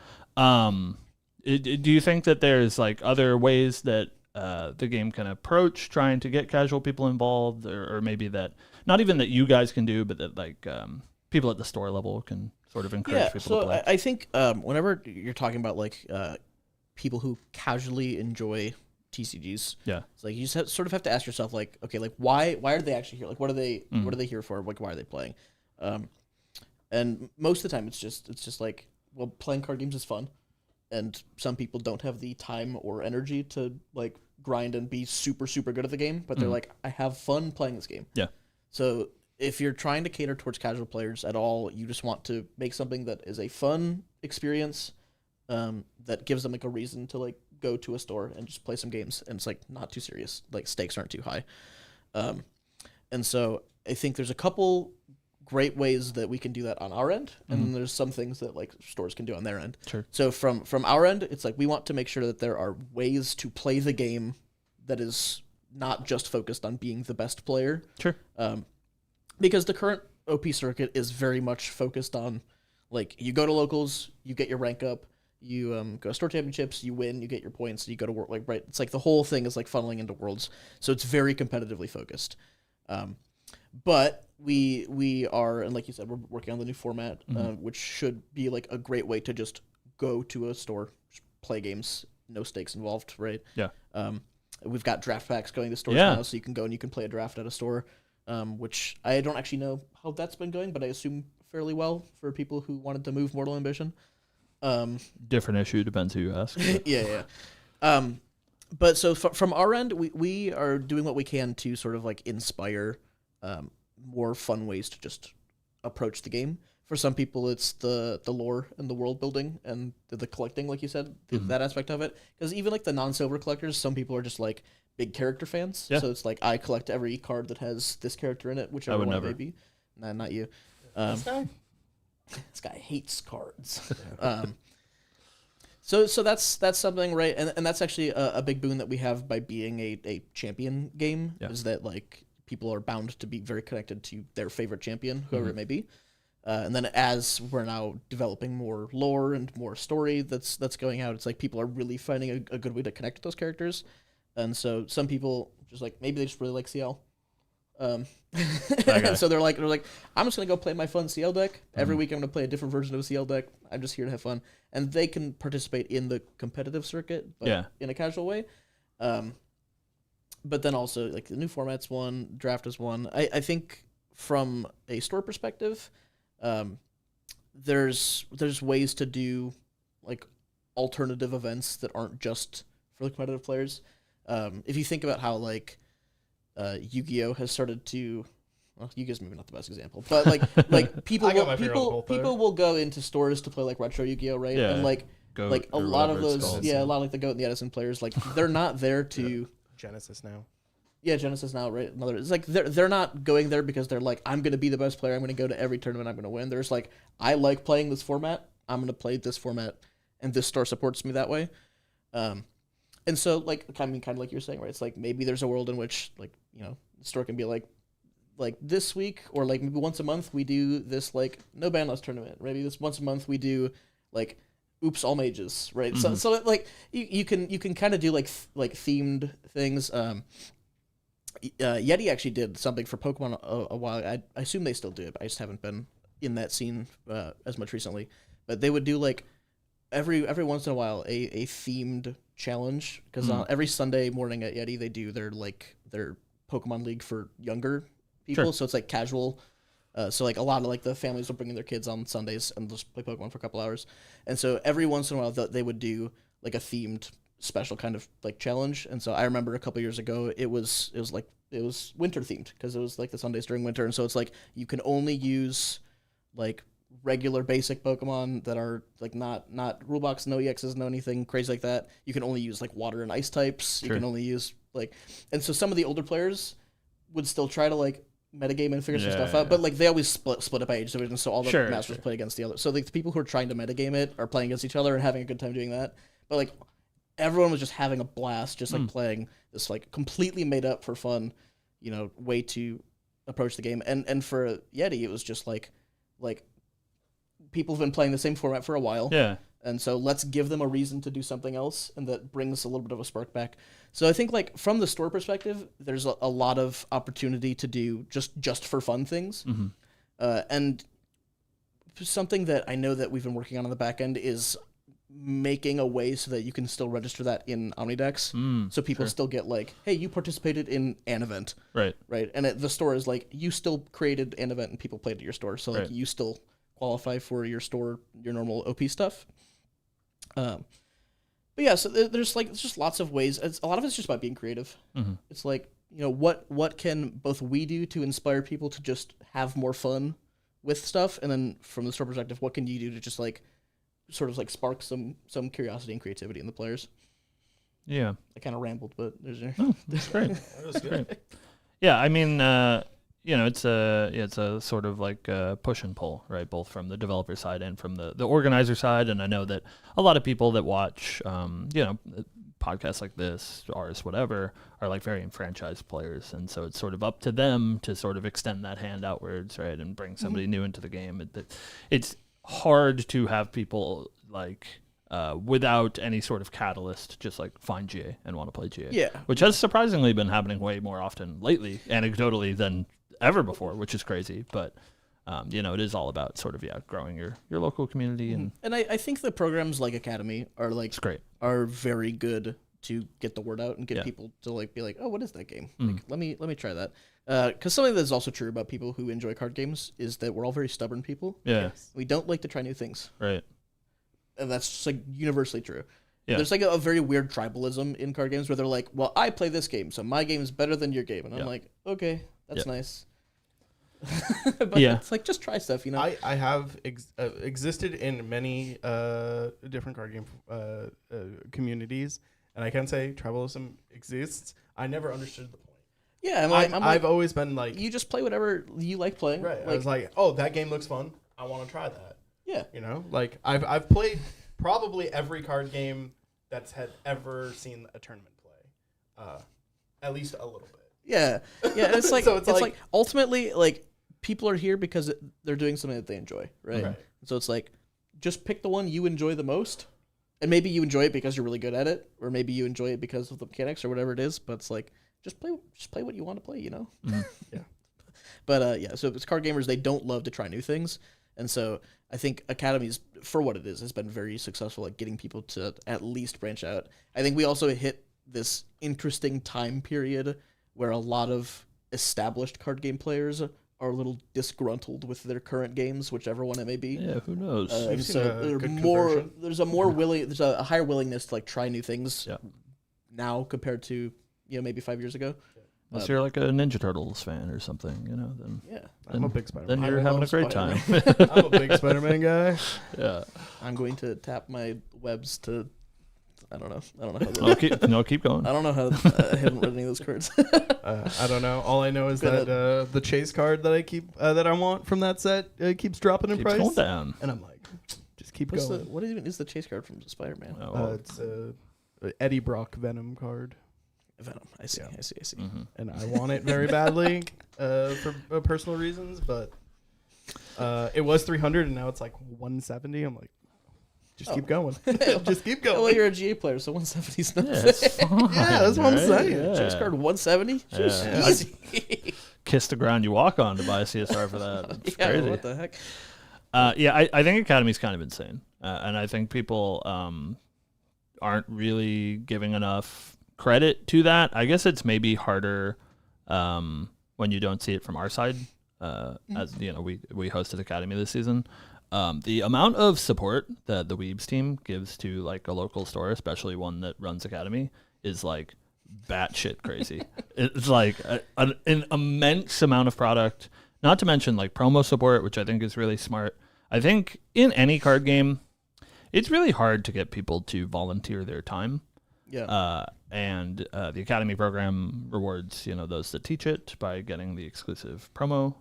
do you think that there's other ways that the game can approach trying to get casual people involved, or maybe that not even that you guys can do, but that people at the store level can sort of encourage people to play? I think whenever you're talking about people who casually enjoy TCGs, it's you sort of have to ask yourself okay, why are they actually here? What are they here for? Why are they playing? And most of the time it's just playing card games is fun. And some people don't have the time or energy to grind and be super, super good at the game, but they're I have fun playing this game. Yeah. So if you're trying to cater towards casual players at all, you just want to make something that is a fun experience, that gives them a reason to go to a store and just play some games, and it's not too serious. Stakes aren't too high. And so I think there's a couple great ways that we can do that on our end, and then there's some things that stores can do on their end. Sure. So from our end, it's we want to make sure that there are ways to play the game that is not just focused on being the best player. Sure. Because the current OP circuit is very much focused on you go to locals, you get your rank up, you go to store championships, you win, you get your points, you go to work right. It's the whole thing is funneling into worlds, so it's very competitively focused. But we are, and like you said, we're working on the new format, which should be a great way to just go to a store, play games, no stakes involved, right? Yeah. We've got draft packs going to stores now, so you can go and you can play a draft at a store, which I don't actually know how that's been going, but I assume fairly well for people who wanted to move Mortal Ambition. Different issue, depends who you ask. Yeah. But so from our end, we are doing what we can to sort of inspire more fun ways to just approach the game. For some people, it's the lore and the world building and the collecting, like you said, that aspect of it. Because even the non-silver collectors, some people are just big character fans. Yeah. So it's I collect every card that has this character in it, whichever one it may be. Nah, not you. This guy hates cards. So that's something, right? And that's actually a big boon that we have by being a champion game, is that people are bound to be very connected to their favorite champion, whoever it may be. And then as we're now developing more lore and more story that's going out, it's people are really finding a good way to connect with those characters. And so some people just maybe they just really like CL. And so they're like, I'm just gonna go play my fun CL deck every week. I'm gonna play a different version of a CL deck. I'm just here to have fun, and they can participate in the competitive circuit, but in a casual way. But then also the new format's one, draft is one. I think from a store perspective, there's ways to do alternative events that aren't just for the competitive players. If you think about how like Yu-Gi-Oh has started to, well, Yu-Gi-Oh's maybe not the best example, but like people will go into stores to play like retro Yu-Gi-Oh, right? Yeah. And like Goat like a or lot of whatever it's those, called. a lot of like the Goat and the Edison players, like they're not there to. Genesis now. Yeah, Genesis now, right? Another. It's like they're not going there because they're like, I'm gonna be the best player. I'm gonna go to every tournament. I'm gonna win. There's like, I like playing this format. I'm gonna play this format, and this store supports me that way. And so like, kind of like you're saying, right? It's like maybe there's a world in which like the store can be like this week or like maybe once a month we do this like no banless tournament. Maybe this once a month we do like oops all mages, right? Mm-hmm. So like you can kind of do like themed things. Yeti actually did something for Pokemon a while. I assume they still do it, but I just haven't been in that scene as much recently. But they would do like every once in a while a themed challenge because every Sunday morning at Yeti they do their Pokemon League for younger people. Sure. So it's like casual. So like a lot of like the families will bring in their kids on Sundays and just play Pokemon for a couple hours. And so every once in a while they would do like a themed special kind of like challenge. And so I remember a couple years ago it was winter themed because it was like the Sundays during winter. And so it's like you can only use like regular basic Pokemon that are like not rule box, no EXs, no anything crazy like that. You can only use like water and ice types. Sure. You can only use like, and so some of the older players would still try to like metagame and figure some stuff out, but like they always split up by age division, so all the masters play against the other. So like the people who are trying to metagame it are playing against each other and having a good time doing that. But like everyone was just having a blast, just like playing this like completely made up for fun, way to approach the game. And for Yeti, it was just like people have been playing the same format for a while. Yeah. And so let's give them a reason to do something else, and that brings a little bit of a spark back. So I think like from the store perspective, there's a lot of opportunity to do just for fun things. Mm-hmm. And something that I know that we've been working on the back end is making a way so that you can still register that in Omnidex. So people still get like, hey, you participated in an event. Right. And the store is like, you still created an event and people played at your store. So like you still qualify for your store, your normal OP stuff. But yeah, so there's just lots of ways. A lot of it's just about being creative. Mm-hmm. It's like, what can both we do to inspire people to just have more fun with stuff, and then from the store perspective, what can you do to just like sort of like spark some curiosity and creativity in the players? Yeah, I kind of rambled, but there's that's great. That was great. Yeah, I mean, it's a sort of like push and pull, right? Both from the developer side and from the organizer side. And I know that a lot of people that watch, podcasts like this, ours, whatever, are like very enfranchised players. And so it's sort of up to them to sort of extend that hand outwards, right? And bring somebody new into the game. It's hard to have people like, without any sort of catalyst, just like find GA and want to play GA. Yeah. Which has surprisingly been happening way more often lately, anecdotally, than ever before, which is crazy. But it is all about sort of growing your local community. And I think the programs like Academy are like it's great, are very good to get the word out and get people to like be like, oh, what is that game? Like, let me try that. Because something that's also true about people who enjoy card games is that we're all very stubborn people. Yeah, we don't like to try new things. Right, and that's just like universally true. Yeah. There's like a very weird tribalism in card games where they're like, well, I play this game, so my game is better than your game, and I'm like, okay, that's nice. But it's like, just try stuff, I have existed in many different card game communities, and I can say tribalism exists. I never understood the point. Yeah, I've always been like, you just play whatever you like playing. Right. I was like, oh, that game looks fun. I want to try that. Yeah. Like I've played probably every card game that's had ever seen a tournament play, at least a little bit. Yeah. It's like so it's like ultimately like people are here because they're doing something that they enjoy, right? So it's like, just pick the one you enjoy the most, and maybe you enjoy it because you're really good at it, or maybe you enjoy it because of the mechanics or whatever it is. But it's like, just play what you want to play, Mm-hmm. Yeah. But so it's card gamers, they don't love to try new things, and so I think Academy's, for what it is, has been very successful at getting people to at least branch out. I think we also hit this interesting time period where a lot of established card game players are a little disgruntled with their current games, whichever one it may be. Yeah, who knows? And seen so a good conversion. there's a higher willingness to like try new things Yeah. now compared to maybe 5 years ago. Unless you're like a Ninja Turtles fan or something, then Yeah, I'm a big then Spider-Man. you're I having a love great time. I'm a big Spider-Man guy. Yeah. I'm going to tap my webs to. I don't know how. Keep going. I don't know how. I haven't read any of those cards. I don't know. All I know is that the chase card that I keep that I want from that set keeps dropping in Keeps price. going down. And I'm like, just keep What's going. what even is the chase card from Spider-Man? It's a Eddie Brock Venom card. Venom. I see. Yeah. I see. Mhm. And I want it very badly for personal reasons, but it was 300 and now it's like 170. I'm like, just keep going. Just keep going. Well, you're a GA player, so 170's nothing. Yeah, it's fine, Yeah, that's what I'm saying. Yeah. Chase card 170. Yeah. Easy. Kiss the ground you walk on to buy a CSR for that. It's Yeah, crazy. what the heck? I think Academy's kind of insane, and I think people aren't really giving enough credit to that. I guess it's maybe harder when you don't see it from our side. As we hosted Academy this season. The amount of support that the Weebs team gives to like a local store, especially one that runs Academy, is like batshit crazy. It's like an immense amount of product, not to mention like promo support, which I think is really smart. I think in any card game, it's really hard to get people to volunteer their time. Yeah. And the Academy program rewards, those that teach it by getting the exclusive promo,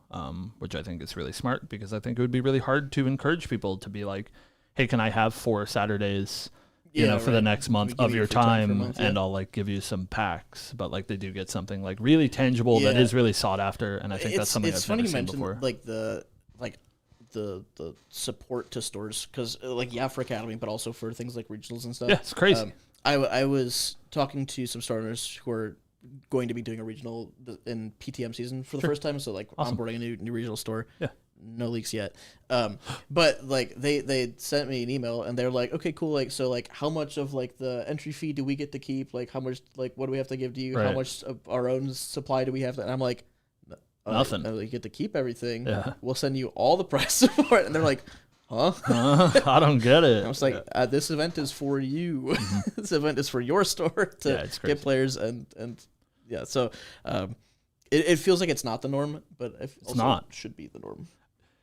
which I think is really smart because I think it would be really hard to encourage people to be like, hey, can I have 4 Saturdays, for the next month of your time, and I'll like give you some packs. But like they do get something like really tangible that is really sought after, and I think that's something I've never seen before. Like the support to stores, because for Academy, but also for things like regionals and stuff. Yeah, it's crazy. I was talking to some starters who are going to be doing a regional in PTM season for the first time, so Awesome. onboarding a new regional store. Yeah. No leaks yet. But they sent me an email and they're like, okay, cool. So how much of the entry fee do we get to keep? How much what do we have to give to you? Right. How much of our own supply do we have to? And I'm like, Nothing. You get to keep everything. Yeah. We'll send you all the price support. And they're like, huh? I don't get it. I was like, this event is for you. Mm-hmm. This event is for your store to it's crazy. get players and yeah. So it feels like it's not the norm, but it's also not. should be the norm.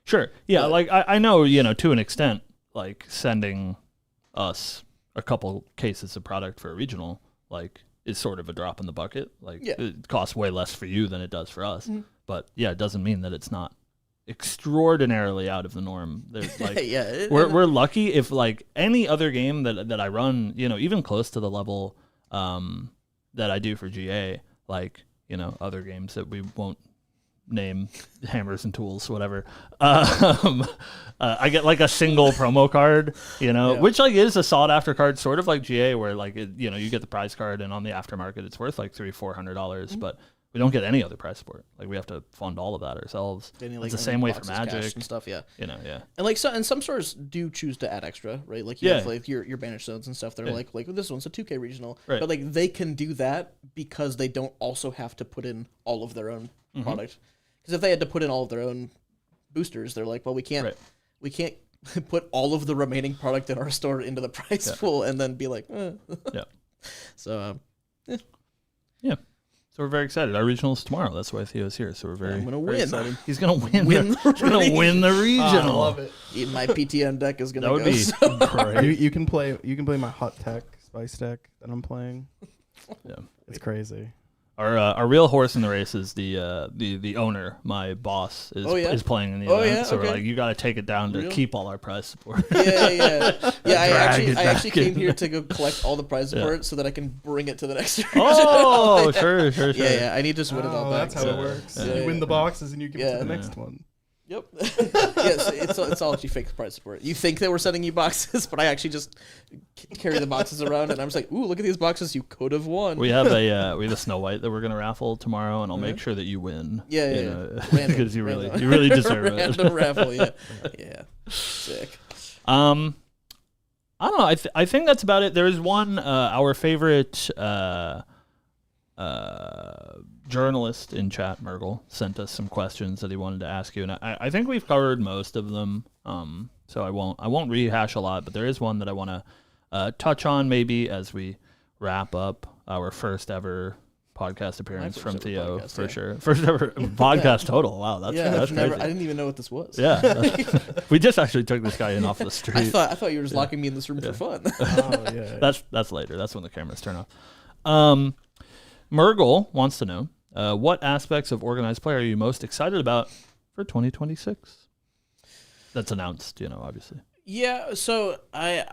Sure. Yeah. But- I know, to an extent, like sending us a couple cases of product for a regional, is sort of a drop in the bucket. It costs way less for you than it does for us. Mm-hmm. But yeah, it doesn't mean that it's not extraordinarily out of the norm. There's we're lucky if any other game that I run, even close to the level that I do for GA, other games that we won't name, Hammers and Tools, whatever. I get a single promo card, which is a sought after card, sort of like GA, where you get the prize card and on the aftermarket it's worth $300-$400, but we don't get any other prize support. We have to fund all of that ourselves. It's the same way for Magic and stuff. Yeah. Yeah. And and some stores do choose to add extra, right? You have your banished zones and stuff. They're like this one's a 2K regional, right. but they can do that because they don't also have to put in all of their own product. Because if they had to put in all of their own boosters, they're like, well, we can't put all of the remaining product in our store into the prize pool and then be like, yeah. So yeah. So we're very excited. Our regional's tomorrow. That's why Theo's here. So we're very, I'm gonna very win. excited. He's gonna win. He's gonna win the regional. I love it. My PTN deck is gonna That would go. be So. great. You can play my hot tech spice deck that I'm playing. Yeah. It's crazy. Our real horse in the race is the owner, my boss, is playing in the event. Yeah? So Okay. we're you got to take it down to keep all our prize support. Yeah. I actually came in. here to go collect all the prize support so that I can bring it to the next regional. Oh, sure. Yeah. I need to win it all back. That's how it works. You win the boxes and you give it to the next one. Yep. Yes, it's all actually fake prize support. You think they were sending you boxes, but I actually just carry the boxes around, and I'm just like, ooh, look at these boxes you could have won. We have a Snow White that we're gonna raffle tomorrow, and I'll make sure that you win. Yeah. Because you really deserve it. Random raffle, yeah. Sick. I don't know. I think that's about it. There is one our favorite journalist in chat, Murgle, sent us some questions that he wanted to ask you, and I think we've covered most of them. So I won't rehash a lot, but there is one that I want to touch on maybe as we wrap up our first ever podcast appearance from Theo, podcast, for yeah. sure. First ever podcast total. Wow, that's crazy. I didn't even know what this was. Yeah, we just actually took this guy in off the street. I thought you were just locking me in this room for fun. Oh yeah. That's later. That's when the cameras turn off. Murgle wants to know what aspects of organized play are you most excited about for 2026? That's announced, obviously. Yeah, so I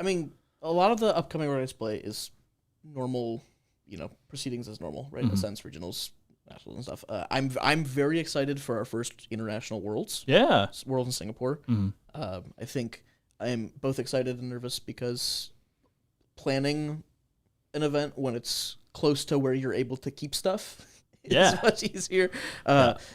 mean, a lot of the upcoming organized play is normal, proceedings as normal, right? In a sense, regionals, nationals, and stuff. I'm very excited for our first international worlds. Yeah, Worlds in Singapore. I think I am both excited and nervous because planning an event when it's close to where you're able to keep stuff is much easier.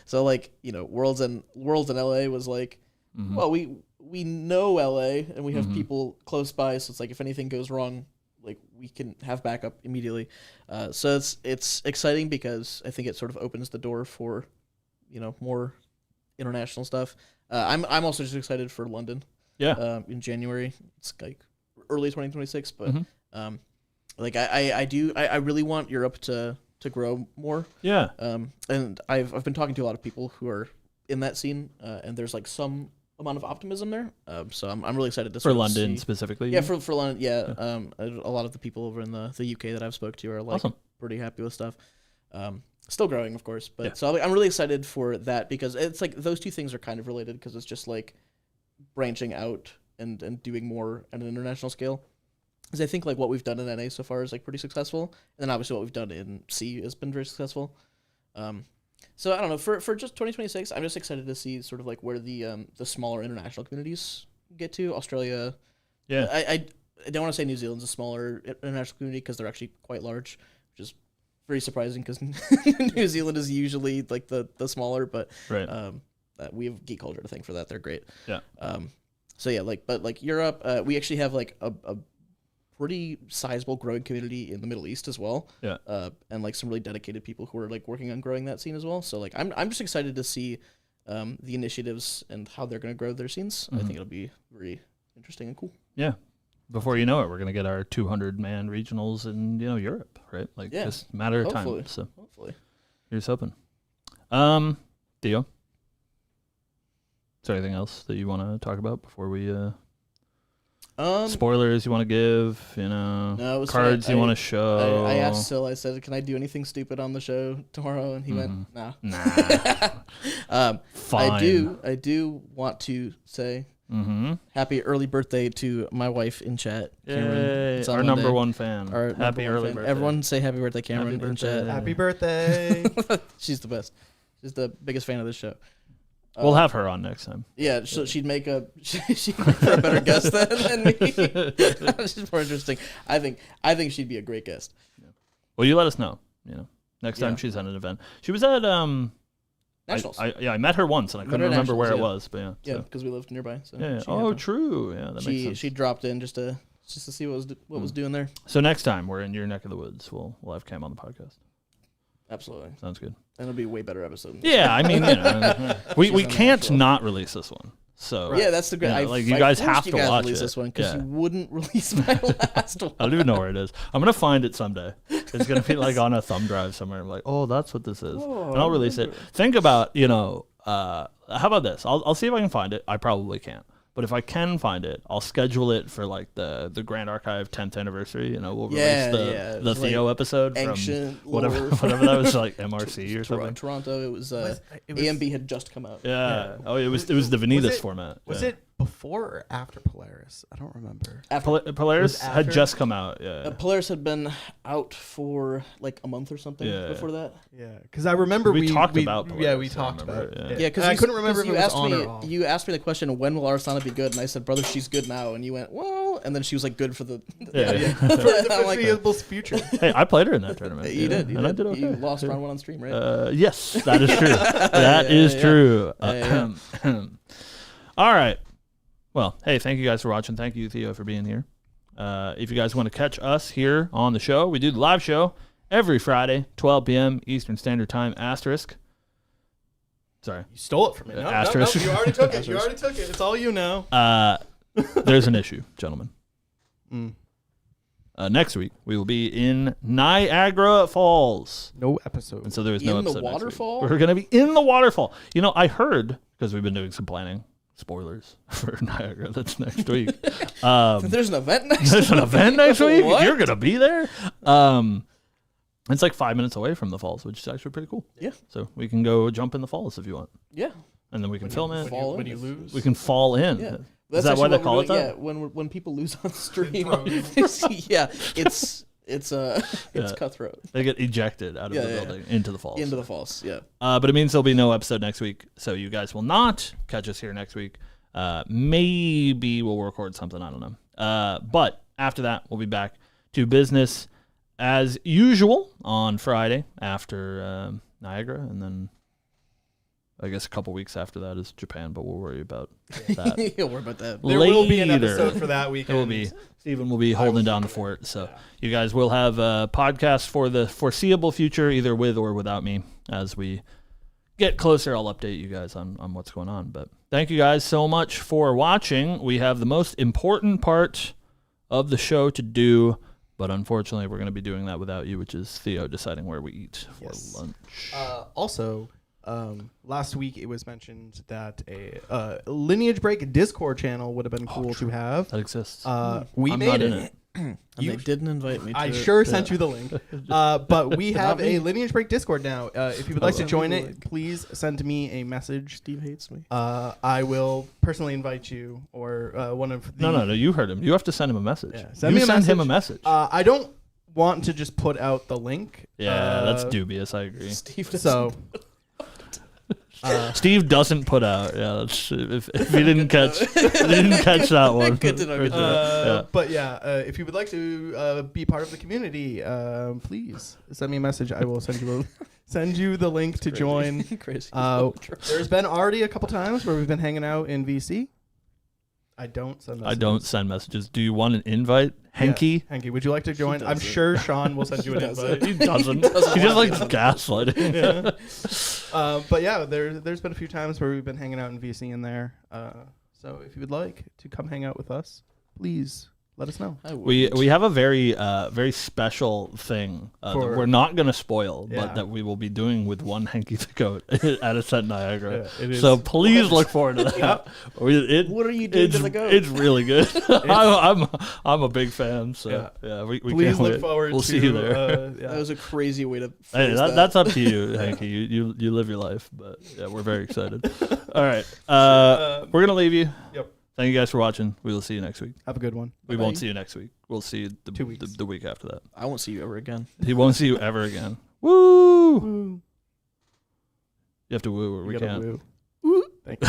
So Worlds in LA was like, well, we know LA and we have people close by, so it's like if anything goes wrong, like we can have backup immediately. So it's exciting because I think it sort of opens the door for more international stuff. I'm also just excited for London. Yeah. In January, it's like early 2026, but I really want Europe to grow more. Yeah. And I've been talking to a lot of people who are in that scene, and there's like some amount of optimism there. So I'm really excited to for London specifically. Yeah, for London. Yeah. A lot of the people over in the UK that I've spoke to are like awesome. Pretty happy with stuff. Still growing, of course, but so I'm really excited for that because it's like those two things are kind of related because it's just like branching out and doing more at an international scale. Because I think like what we've done in NA so far is like pretty successful, and then obviously what we've done in C has been very successful. So I don't know, for just 2026, I'm just excited to see sort of like where the smaller international communities get to. Australia, I don't want to say New Zealand's a smaller international community because they're actually quite large, which is very surprising because New Zealand is usually like the smaller, but we have Geek Culture to thank for that. They're great. Yeah. So yeah, but Europe, we actually have like a pretty sizable growing community in the Middle East as well. Yeah. And like some really dedicated people who are like working on growing that scene as well. So like I'm just excited to see the initiatives and how they're going to grow their scenes. I think it'll be very interesting and cool. Yeah. Before you know it, we're going to get our 200-man regionals in Europe, right? Like just a matter of time. So hopefully. Here's hoping. Theo, is there anything else that you want to talk about before we spoilers you want to give, no, cards you want to show? I asked Sil, I said, can I do anything stupid on the show tomorrow? And he went, nah. Fine. I do want to say happy early birthday to my wife in chat, Cameron. Our number one fan. Our happy early birthday. Everyone say happy birthday, Cameron, happy in chat. Happy birthday. She's the best. She's the biggest fan of this show. We'll have her on next time. Yeah, she'd make a better guest than me. She's more interesting. I think she'd be a great guest. Yeah. Well, you let us know. Next time she's at an event. She was at Nationals. I met her once and I couldn't remember where it was, but yeah, because we lived nearby. So yeah. Oh, true. Yeah, that makes sense. She dropped in just to see what was doing there. So next time we're in your neck of the woods, we'll have Cam on the podcast. Absolutely. Sounds good. And it'll be a way better episode. Yeah, I mean, we can't not release this one. So yeah, that's the great. You guys have to watch release this one because you wouldn't release my last one. I don't even know where it is. I'm gonna find it someday. It's gonna be like on a thumb drive somewhere. I'm like, oh, that's what this is, and I'll release it. Think about, how about this? I'll see if I can find it. I probably can't. But if I can find it, I'll schedule it for like the Grand Archive 10th anniversary. We'll release the Theo episode from whatever that was, like MRC or something. Toronto. It was AMB had just come out. Yeah. Oh, it was the Vanitas format. Was it before or after Polaris? I don't remember. Polaris had just come out. Yeah. Polaris had been out for like a month or something before that. Yeah, because I remember we talked about Polaris. Yeah, we talked about it. Yeah, because I couldn't remember if it was on or off. You asked me the question, when will Arsana be good? And I said, brother, she's good now. And you went, well, and then she was like good for the for the foreseeable future. Hey, I played her in that tournament. You did. I did okay. You lost round 1 on stream, right? Yes, that is true. That is true. All right. Well, hey, thank you guys for watching. Thank you, Theo, for being here. If you guys want to catch us here on the show, we do the live show every Friday, 12 p.m. Eastern Standard Time, asterisk. Sorry. You stole it from me. No, Asterisk. you already took it. You already took it. It's all you now. There's an issue, gentlemen. Mm. Next week, we will be in Niagara Falls. No episode. And so there is no In the episode next week. waterfall? We're going to be in the waterfall. You know, I heard, because we've been doing some planning, spoilers for Niagara, that's next week. There's an event next There's an event next week? What? You're going to be there? It's like 5 minutes away from the falls, which is actually pretty cool. Yeah. So we can go jump in the falls if you want. Yeah. And then we can film it. fall when in. you lose. We can fall in. Yeah. Is that why actually they what call we're it doing. that? Yeah, when people lose on stream. Yeah, it's Yeah. cutthroat. They get ejected out of Yeah, the yeah, building into the falls. Into the falls, yeah. But it means there'll be no episode next week, so you guys will not catch us here next week. Maybe we'll record something, I don't know. But after that, we'll be back to business as usual on Friday after Niagara, and then I guess a couple weeks after that is Japan, but we'll worry about that. You'll worry about that. There will be an later. episode for that It weekend. will be. Stephen will be holding down the fort. So you guys will have a podcast for the foreseeable future, either with or without me. As we get closer, I'll update you guys on what's going on. But thank you guys so much for watching. We have the most important part of the show to do, but unfortunately we're going to be doing that without you, which is Theo deciding where we eat for lunch. Also, last week it was mentioned that a Lineage Break Discord channel would have been cool to have. That exists. We I'm made not it. in it. And they didn't invite me to I it. sure sent you the link. But we have me. a Lineage Break Discord now. If you would like to send join me the it, link. please send me a message. Steve hates me. I will personally invite you or one of the... No, you heard him. You have to send him a message. Yeah, Send him a message. I don't want to just put out the link. Yeah, that's dubious. I agree. Steve doesn't. So... Steve doesn't put out. Yeah, that's, if you didn't catch that one. Good to know, good to Yeah. But yeah, if you would like to be part of the community, please send me a message. I will send you the link to join. Crazy. There's been already a couple times where we've been hanging out in VC. I don't send messages. I don't send messages. Do you want an invite, Henky? Yeah. Henky, would you like to join? I'm doesn't. sure Sean will send you an invite. He doesn't. He just likes gaslighting. Yeah. But yeah, there's been a few times where we've been hanging out in VC in there. So if you would like to come hang out with us, please let us know. We have a very very special thing that we're not going to spoil, Yeah. but that we will be doing with one Henky the Goat at a set Niagara. Yeah, it is. So please look forward to that. Yep. What are you doing to the goat? It's really good. I'm a big fan. So yeah, we Please can't look wait. forward We'll to... see you there. That was a crazy way to Hey, phrase that's up to you, Hanky. You live your life, but yeah, we're very excited. All right, we're gonna leave you. Yep. Thank you guys for watching. We will see you next week. Have a good one. We Bye-bye. won't see you next week. We'll see you 2 weeks. the week after that. I won't see you ever again. He won't see you ever again. Woo! You have to woo or we You gotta can't. woo.